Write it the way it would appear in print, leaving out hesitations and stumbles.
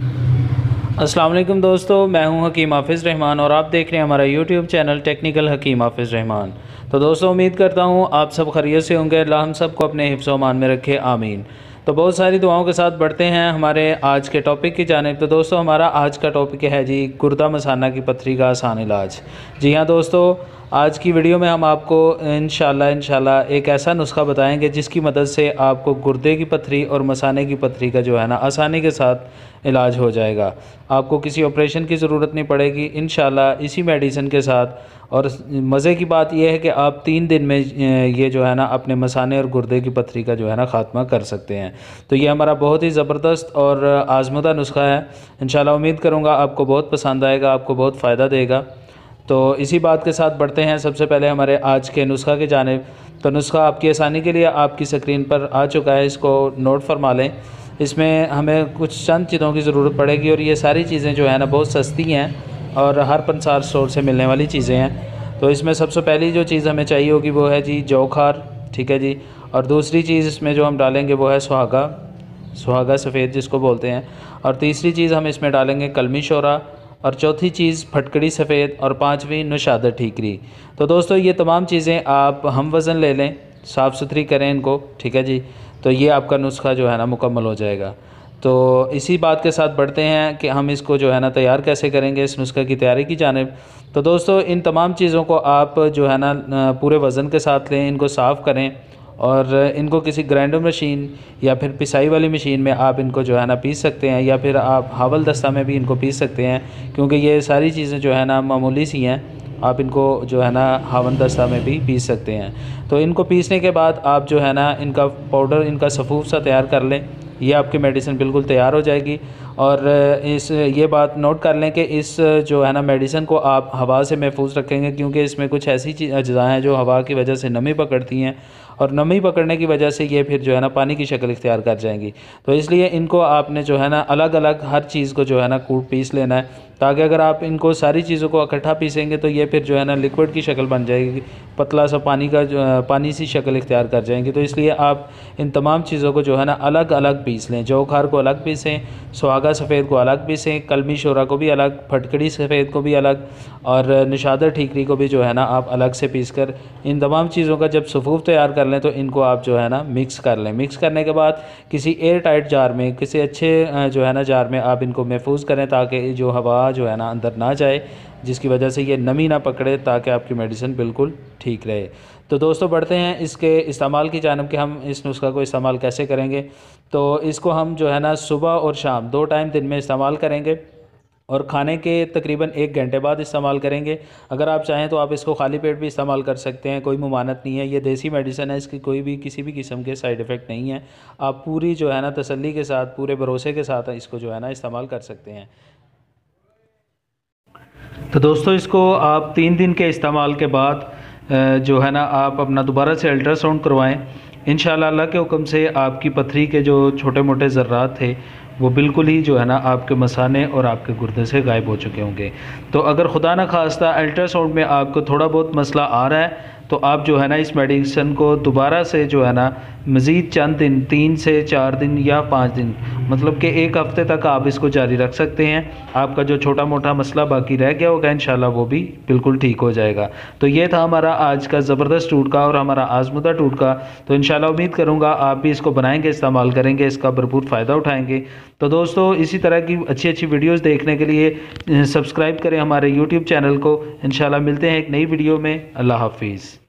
अस्सलाम वालेकुम दोस्तों, मैं हूं हकीम हाफिज़ रहमान और आप देख रहे हैं हमारा यूट्यूब चैनल टेक्निकल हकीम हाफिज़ रहमान। तो दोस्तों, उम्मीद करता हूं आप सब खैरियत से होंगे। अल्लाह हम सब को अपने हिफ्ज़ व अमान में रखे, आमीन। तो बहुत सारी दुआओं के साथ बढ़ते हैं हमारे आज के टॉपिक की जानिब। तो दोस्तों, हमारा आज का टॉपिक है जी गुर्दा मसाना की पथरी का आसान इलाज। जी हाँ दोस्तों, आज की वीडियो में हम आपको इंशाल्लाह एक ऐसा नुस्खा बताएंगे जिसकी मदद से आपको गुर्दे की पथरी और मसाने की पथरी का जो है ना आसानी के साथ इलाज हो जाएगा। आपको किसी ऑपरेशन की ज़रूरत नहीं पड़ेगी इंशाल्लाह इसी मेडिसिन के साथ। और मज़े की बात यह है कि आप 3 दिन में ये जो है ना अपने मसाने और गुर्दे की पथरी का जो है ना ख़ात्मा कर सकते हैं। तो ये हमारा बहुत ही ज़बरदस्त और आज़मुदा नुस्खा है। इंशाल्लाह उम्मीद करूँगा आपको बहुत पसंद आएगा, आपको बहुत फ़ायदा देगा। तो इसी बात के साथ बढ़ते हैं सबसे पहले हमारे आज के नुस्खा की जानिब। तो नुस्खा आपकी आसानी के लिए आपकी स्क्रीन पर आ चुका है, इसको नोट फरमा लें। इसमें हमें कुछ चंद चीज़ों की ज़रूरत पड़ेगी और ये सारी चीज़ें जो है ना बहुत सस्ती हैं और हर पंसार स्टोर से मिलने वाली चीज़ें हैं। तो इसमें सबसे पहली जो चीज़ हमें चाहिए होगी वो है जी जौ खार, ठीक है जी। और दूसरी चीज़ इसमें जो हम डालेंगे वो है सुहागा सफ़ेद जिसको बोलते हैं। और तीसरी चीज़ हम इसमें डालेंगे कलमी शोरा। और चौथी चीज़ फटकड़ी सफ़ेद। और पाँचवीं नुशादर ठीकरी। तो दोस्तों, ये तमाम चीज़ें आप हम वज़न ले लें, साफ़ सुथरी करें इनको, ठीक है जी। तो ये आपका नुस्खा जो है ना मुकम्मल हो जाएगा। तो इसी बात के साथ बढ़ते हैं कि हम इसको जो है ना तैयार कैसे करेंगे, इस नुस्खे की तैयारी की जानिब। तो दोस्तों, इन तमाम चीज़ों को आप जो है ना पूरे वज़न के साथ लें, इनको साफ़ करें और इनको किसी ग्राइंडर मशीन या फिर पिसाई वाली मशीन में आप इनको जो है ना पीस सकते हैं, या फिर आप हावल दस्ता में भी इनको पीस सकते हैं, क्योंकि ये सारी चीज़ें जो है ना मामूली सी हैं। आप इनको जो है ना हावन दस्ता में भी पीस सकते हैं। तो इनको पीसने के बाद आप जो है ना इनका पाउडर, इनका सफ़ूफ सा तैयार कर लें। ये आपकी मेडिसिन बिल्कुल तैयार हो जाएगी। और ये बात नोट कर लें कि इस जो है ना मेडिसिन को आप हवा से महफूज रखेंगे, क्योंकि इसमें कुछ ऐसी अज्जा हैं जो हवा की वजह से नमी पकड़ती हैं, और नमी पकड़ने की वजह से ये फिर जो है ना पानी की शक्ल इख्तियार कर जाएंगी। तो इसलिए इनको आपने जो है ना अलग अलग हर चीज़ को जो है ना कूट पीस लेना है, ताकि अगर आप इनको सारी चीज़ों को इकट्ठा पीसेंगे तो ये फिर जो है ना लिक्विड की शक्ल बन जाएगी, पतला सा पानी सी शक्ल इख्तियार कर जाएंगी। तो इसलिए आप इन तमाम चीज़ों को जो है ना अलग अलग पीस लें। जौ खार को अलग पीसें, सुहागा सफ़ेद को अलग पीसें, कलमी शोरा को भी अलग, फटकड़ी सफ़ेद को भी अलग, और निशादर ठीकरी को भी जो है ना आप अलग से पीस कर इन तमाम चीज़ों का जब सफ़ूफ तैयार कर लें तो इनको आप जो है ना मिक्स कर लें। मिक्स करने के बाद किसी एयर टाइट जार में, किसी अच्छे जो है ना जार में आप इनको महफूज करें, ताकि जो हवा जो है ना अंदर ना जाए, जिसकी वजह से ये नमी ना पकड़े, ताकि आपकी मेडिसिन बिल्कुल ठीक रहे। तो दोस्तों, बढ़ते हैं इसके इस्तेमाल की जानिब कि हम इस नुस्खा को इस्तेमाल कैसे करेंगे। तो इसको हम जो है ना सुबह और शाम 2 टाइम दिन में इस्तेमाल करेंगे, और खाने के तकरीबन 1 घंटे बाद इस्तेमाल करेंगे। अगर आप चाहें तो आप इसको खाली पेट भी इस्तेमाल कर सकते हैं, कोई मुमानत नहीं है। ये देसी मेडिसिन है, इसकी कोई भी किसी भी किस्म के साइड इफ़ेक्ट नहीं है। आप पूरी जो है ना तसल्ली के साथ, पूरे भरोसे के साथ इसको जो है ना इस्तेमाल कर सकते हैं। तो दोस्तों, इसको आप 3 दिन के इस्तेमाल के बाद जो है ना आप अपना दोबारा से अल्ट्रासाउंड करवाएं। इंशाअल्लाह अल्लाह के हुक्म से आपकी पथरी के जो छोटे मोटे ज़र्रात थे वो बिल्कुल ही जो है ना आपके मसाने और आपके गुर्दे से गायब हो चुके होंगे। तो अगर खुदा न खास्ता अल्ट्रासाउंड में आपको थोड़ा बहुत मसला आ रहा है, तो आप जो है ना इस मेडिसिन को दोबारा से जो है ना मज़ीद चंद दिन, 3 से 4 दिन या 5 दिन, मतलब कि 1 हफ़्ते तक आप इसको जारी रख सकते हैं। आपका जो छोटा मोटा मसला बाकी रह गया होगा इंशाल्लाह वो भी बिल्कुल ठीक हो जाएगा। तो ये था हमारा आज का ज़बरदस्त टूटका और हमारा आज़मुदा टूटका। तो इंशाल्लाह उम्मीद करूँगा आप भी इसको बनाएंगे, इस्तेमाल करेंगे, इसका भरपूर फ़ायदा उठाएँगे। तो दोस्तों, इसी तरह की अच्छी अच्छी वीडियोज़ देखने के लिए सब्सक्राइब करें हमारे यूट्यूब चैनल को। इंशाल्लाह मिलते हैं एक नई वीडियो में। अल्लाह हाफिज़।